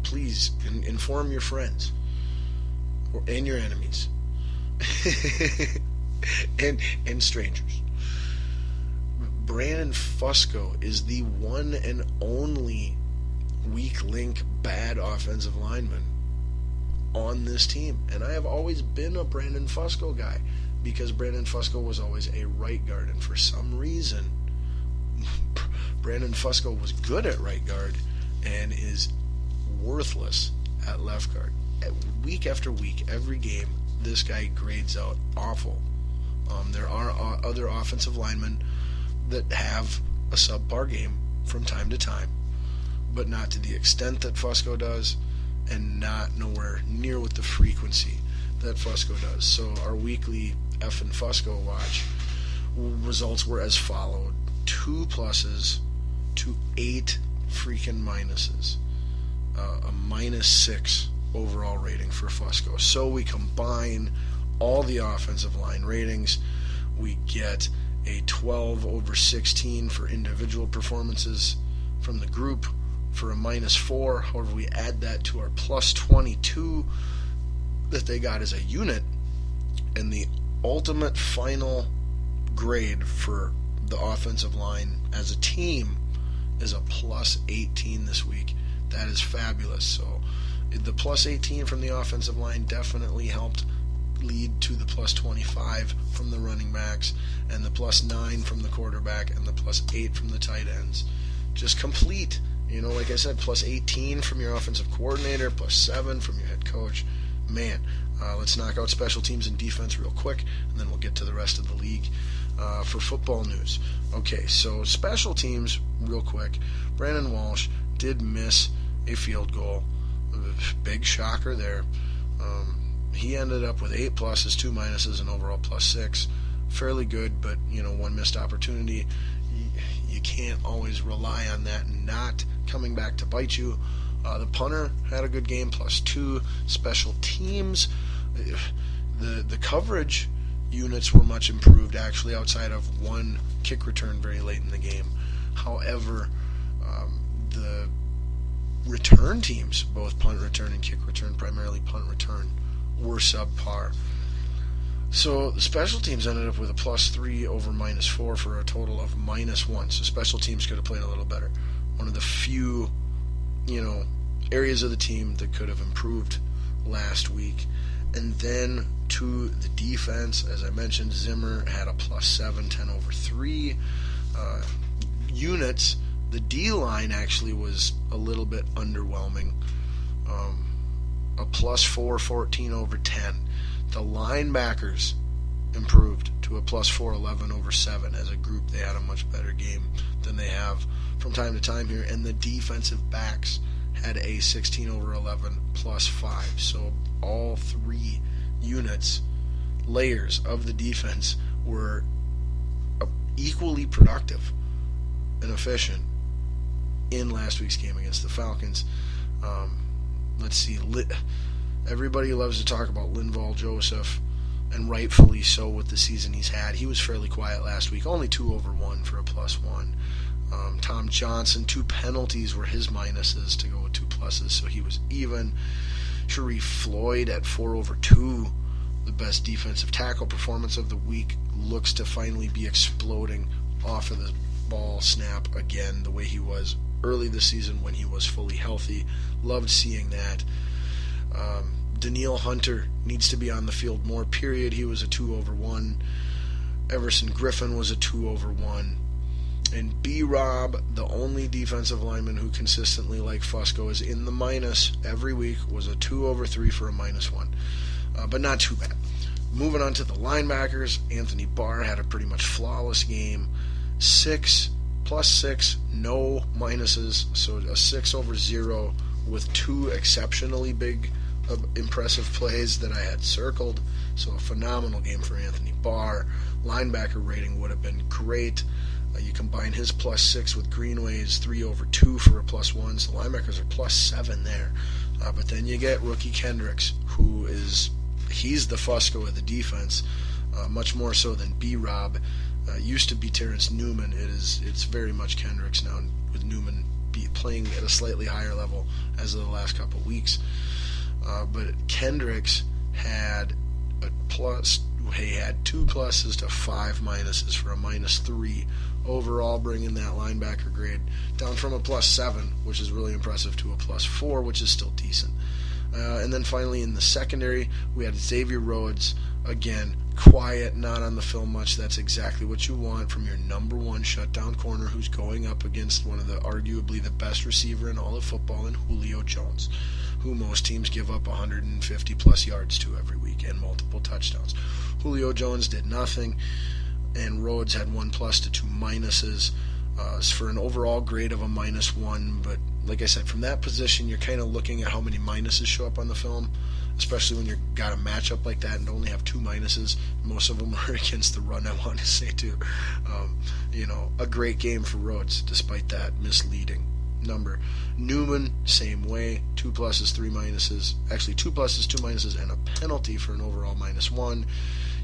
please inform your friends and your enemies and strangers. Brandon Fusco is the one and only weak link bad offensive lineman on this team. And I have always been a Brandon Fusco guy because Brandon Fusco was always a right guard. And for some reason, Brandon Fusco was good at right guard and is worthless at left guard. Week after week, every game, this guy grades out awful. There are other offensive linemen that have a subpar game from time to time, but not to the extent that Fusco does, and not nowhere near with the frequency that Fusco does. So our weekly F and Fusco watch results were as followed: 2 pluses to 8 freaking minuses, a -6 overall rating for Fusco. So we combine all the offensive line ratings, we get a 12/16 for individual performances from the group for a -4. However, we add that to our +22 that they got as a unit, and the ultimate final grade for the offensive line as a team is a +18 this week. That is fabulous. So the +18 from the offensive line definitely helped lead to the +25 from the running backs, and the +9 from the quarterback, and the +8 from the tight ends. Just complete. Like I said, +18 from your offensive coordinator, +7 from your head coach. Man, let's knock out special teams and defense real quick, and then we'll get to the rest of the league for football news. Okay, so special teams real quick. Brandon Walsh did miss a field goal. Big shocker there. He ended up with 8 pluses, 2 minuses, and overall +6. Fairly good, but one missed opportunity. You can't always rely on that not coming back to bite you. The punter had a good game, +2. Special teams, the coverage units were much improved, actually, outside of one kick return very late in the game. However, the return teams, both punt return and kick return, primarily punt return, were subpar. So the special teams ended up with a +3 over -4 for a total of -1. So special teams could have played a little better. One of the few, areas of the team that could have improved last week. And then to the defense, as I mentioned, Zimmer had a +7, 10 over 3. Units, the D-line actually was a little bit underwhelming. A +4, 14 over 10. The linebackers improved to a +4, 11 over 7. As a group, they had a much better game than they have from time to time here. And the defensive backs had a 16 over 11 +5. So all 3 units, layers of the defense, were equally productive and efficient in last week's game against the Falcons. Let's see. Everybody loves to talk about Linval Joseph, and rightfully so with the season he's had. He was fairly quiet last week, only 2 over 1 for a +1. Tom Johnson, 2 penalties were his minuses to go with 2 pluses, so he was even. Sharif Floyd at 4 over 2, the best defensive tackle performance of the week, looks to finally be exploding off of the ball snap again the way he was early this season when he was fully healthy. Loved seeing that. Daniil Hunter needs to be on the field more, period. He was a 2 over 1. Everson Griffin was a 2 over 1. And B-Rob, the only defensive lineman who consistently, like Fusco, is in the minus every week, was a 2 over 3 for a -1. But not too bad. Moving on to the linebackers, Anthony Barr had a pretty much flawless game. 6, +6, no minuses, so a 6 over 0 with 2 exceptionally big, impressive plays that I had circled. So a phenomenal game for Anthony Barr. Linebacker rating would have been great. You combine his +6 with Greenway's 3 over 2 for a +1, so linebackers are +7 there. But then you get rookie Kendricks, he's the Fusco of the defense, much more so than B-Rob. Used to be Terrence Newman. It's very much Kendricks now, with Newman playing at a slightly higher level as of the last couple weeks. But Kendricks had a plus. He had 2 pluses to 5 minuses for a -3 overall, bringing that linebacker grade down from a +7, which is really impressive, to a +4, which is still decent. And then finally in the secondary, we had Xavier Rhodes, again, quiet, not on the film much. That's exactly what you want from your number one shutdown corner, who's going up against one of the arguably the best receiver in all of football in Julio Jones, who most teams give up 150 plus yards to every week and multiple touchdowns. Julio Jones did nothing, and Rhodes had 1 plus to 2 minuses for an overall grade of a -1. But like I said, from that position, you're kind of looking at how many minuses show up on the film, especially when you've got a matchup like that and only have 2 minuses. Most of them are against the run, I want to say, too. A great game for Rhodes, despite that misleading number. Newman, same way, 2 pluses, 3 minuses. Actually, 2 pluses, 2 minuses, and a penalty for an overall -1.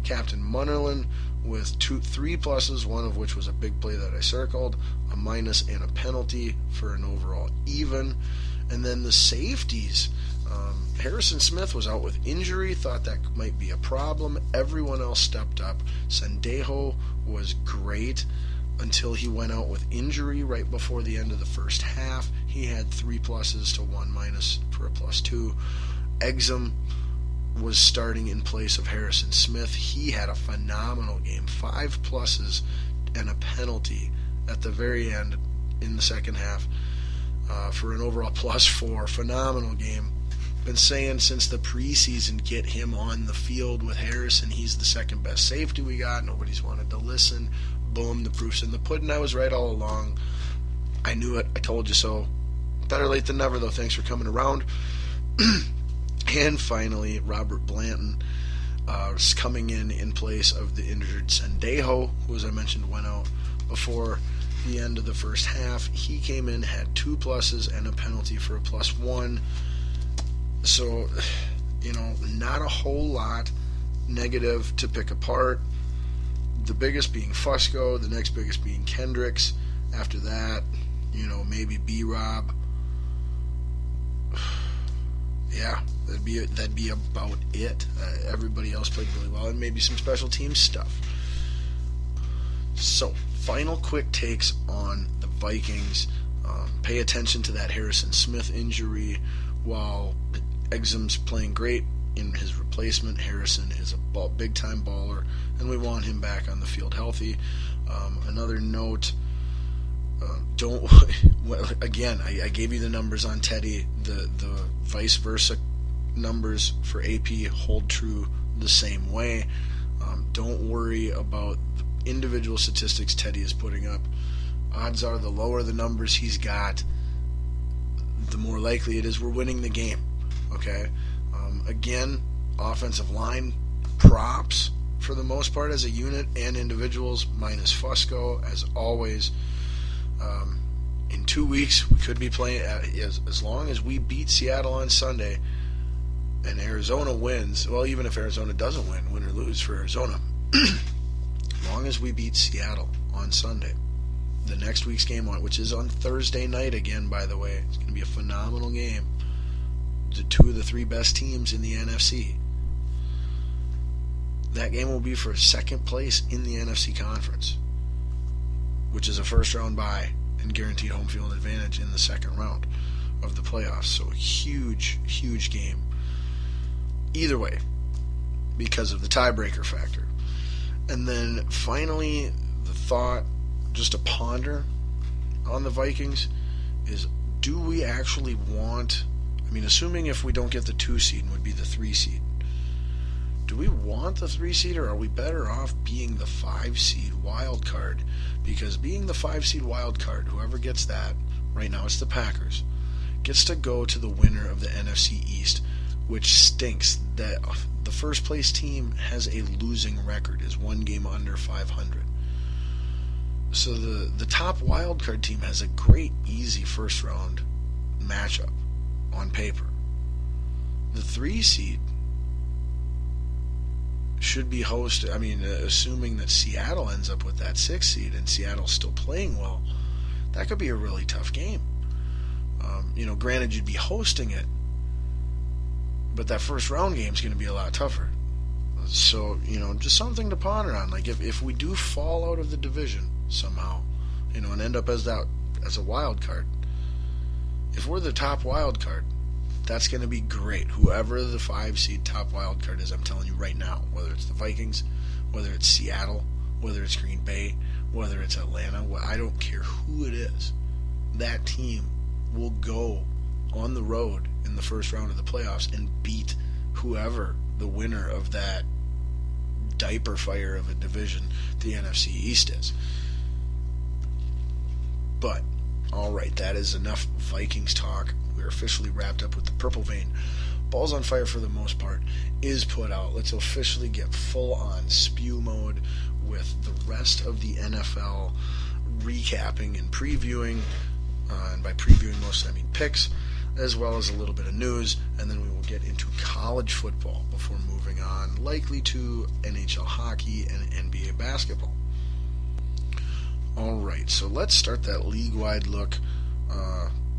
Captain Munnerlyn with 3 pluses, one of which was a big play that I circled, a minus and a penalty for an overall even. And then the safeties, Harrison Smith was out with injury, thought that might be a problem. Everyone else stepped up. Sendejo was great until he went out with injury right before the end of the first half. He had 3 pluses to 1 minus for a +2. Exum was starting in place of Harrison Smith. He had a phenomenal game, 5 pluses and a penalty at the very end in the second half for an overall +4. Phenomenal game. Been saying since the preseason, get him on the field with Harrison. He's the second best safety we got. Nobody's wanted to listen. Boom, the proof's in the pudding. I was right all along. I knew it. I told you so. Better late than never, though. Thanks for coming around. And finally, Robert Blanton is coming in place of the injured Sendejo, who, as I mentioned, went out before the end of the first half. He came in, had 2 pluses and a penalty for a +1. So, not a whole lot negative to pick apart. The biggest being Fusco, the next biggest being Kendricks. After that, maybe B-Rob. Yeah, that'd be about it. Everybody else played really well, and maybe some special teams stuff. So, final quick takes on the Vikings. Pay attention to that Harrison Smith injury. While Exum's playing great in his replacement, Harrison is a big-time baller, and we want him back on the field healthy. Another note, again, I gave you the numbers on Teddy. The vice versa numbers for AP hold true the same way. Don't worry about the individual statistics Teddy is putting up. Odds are the lower the numbers he's got, the more likely it is we're winning the game. Okay? Again, offensive line props for the most part as a unit and individuals, minus Fusco, as always. In 2 weeks, we could be playing, as long as we beat Seattle on Sunday and Arizona wins, well, even if Arizona doesn't win or lose for Arizona, as long as we beat Seattle on Sunday, the next week's game, which is on Thursday night again, by the way, it's going to be a phenomenal game. The 2 of the 3 best teams in the NFC. That game will be for second place in the NFC conference, which is a first-round bye and guaranteed home field advantage in the second round of the playoffs. So huge, huge game. Either way, because of the tiebreaker factor. And then finally, the thought, just to ponder on the Vikings, is do we actually want, assuming if we don't get the 2 seed and would be the 3 seed, do we want the 3 seed, or are we better off being the 5 seed wild card? Because being the 5 seed wild card, whoever gets that, right now it's the Packers, gets to go to the winner of the NFC East, which stinks that the first place team has a losing record, is 1 game under 500. So the top wild card team has a great, easy first round matchup on paper. The 3 seed should be hosted, assuming that Seattle ends up with that 6 seed and Seattle's still playing well, that could be a really tough game. Granted, you'd be hosting it, but that first round game is going to be a lot tougher. So, just something to ponder on. Like, if we do fall out of the division somehow, and end up as a wild card, if we're the top wild card, that's going to be great. Whoever the 5-seed top wild card is, I'm telling you right now, whether it's the Vikings, whether it's Seattle, whether it's Green Bay, whether it's Atlanta, I don't care who it is, that team will go on the road in the first round of the playoffs and beat whoever the winner of that diaper fire of a division the NFC East is. But, alright, that is enough Vikings talk. We're officially wrapped up with the Purple Vein. Balls on Fire, for the most part, is put out. Let's officially get full-on spew mode with the rest of the NFL recapping and previewing. And by previewing, mostly I mean picks, as well as a little bit of news, and then we will get into college football before moving on, likely to NHL hockey and NBA basketball. Alright, so let's start that league-wide look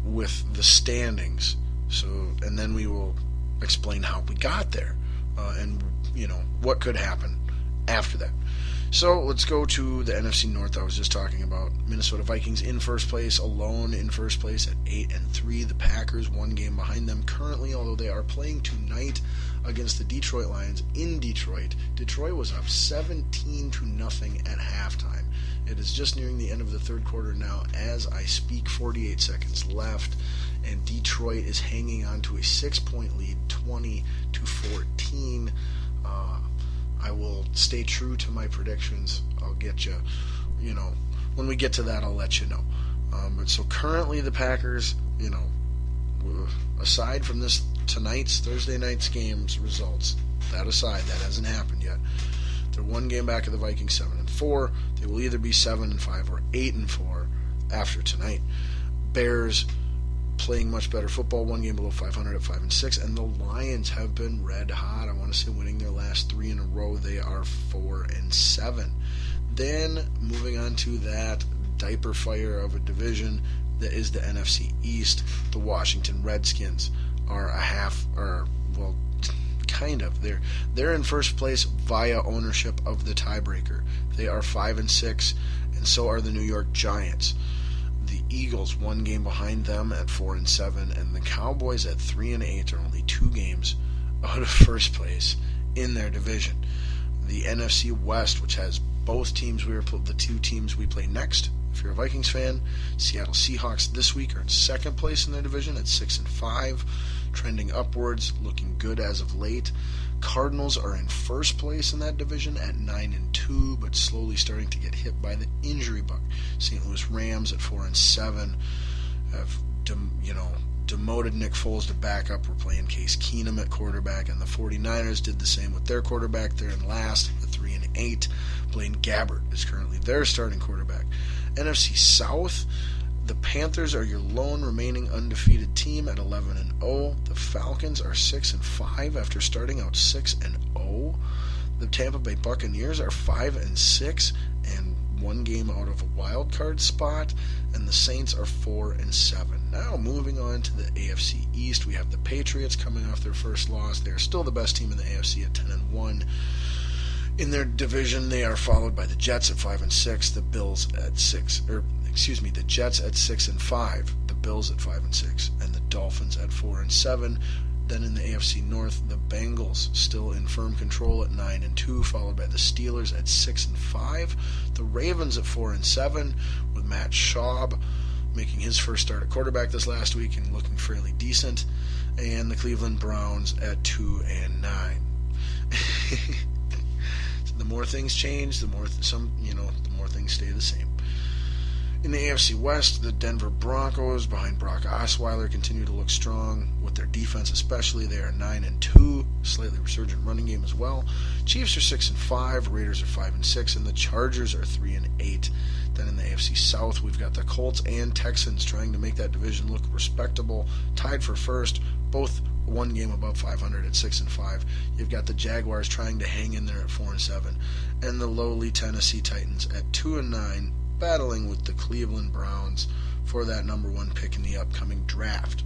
with the standings. And then we will explain how we got there, and what could happen after that. So let's go to the NFC North I was just talking about. Minnesota Vikings in first place, alone in first place at 8-3. The Packers one game behind them currently, although they are playing tonight against the Detroit Lions in Detroit. Detroit was up 17-0 at halftime. It is just nearing the end of the third quarter now as I speak, 48 seconds left, and Detroit is hanging on to a 6-point lead, 20-14. I will stay true to my predictions. I'll get you, when we get to that, I'll let you know. But so currently the Packers, aside from tonight's Thursday night's games results, that aside, that hasn't happened yet. They're one game back of the Vikings, 7-4. They will either be 7-5 or 8-4 after tonight. Bears playing much better football, one game below 500 at 5-6, and the Lions have been red hot. I want to say winning their last 3 in a row. They are 4-7. Then moving on to that diaper fire of a division that is the NFC East, the Washington Redskins are kind of. They're in first place via ownership of the tiebreaker. They are 5-6, and so are the New York Giants. The Eagles one game behind them at 4-7, and the Cowboys at 3-8 are only 2 games out of first place in their division. The NFC West, which has both teams the 2 teams we play next. If you're a Vikings fan, Seattle Seahawks this week are in second place in their division at 6-5, trending upwards, looking good as of late. Cardinals are in first place in that division at 9-2, but slowly starting to get hit by the injury bug. St. Louis Rams at 4-7 have demoted Nick Foles to backup. We're playing Case Keenum at quarterback, and the 49ers did the same with their quarterback. They're in last at 3-8. Blaine Gabbert is currently their starting quarterback. NFC South, the Panthers are your lone remaining undefeated team at 11-0. The Falcons are 6-5 after starting out 6-0. The Tampa Bay Buccaneers are 5-6 and 1 game out of a wild card spot, and the Saints are 4-7. Now moving on to the AFC East, we have the Patriots coming off their first loss. They are still the best team in the AFC at 10-1. In their division, they are followed by the Jets at 5-6, the Jets at 6-5, the Bills at 5-6, and the Dolphins at 4-7. Then in the AFC North, the Bengals still in firm control at 9-2, followed by the Steelers at 6-5, the Ravens at 4-7, with Matt Schaub making his first start at quarterback this last week and looking fairly decent, and the Cleveland Browns at 2-9. The more things change, the more things stay the same. In the AFC West, the Denver Broncos behind Brock Osweiler continue to look strong with their defense, especially. They are 9-2, slightly resurgent running game as well. Chiefs are 6-5, Raiders are 5-6, and the Chargers are 3-8. Then in the AFC South, we've got the Colts and Texans trying to make that division look respectable, tied for first, both 1 game above 500 at 6-5. You've got the Jaguars trying to hang in there at 4-7, and the lowly Tennessee Titans at 2-9, battling with the Cleveland Browns for that number one pick in the upcoming draft.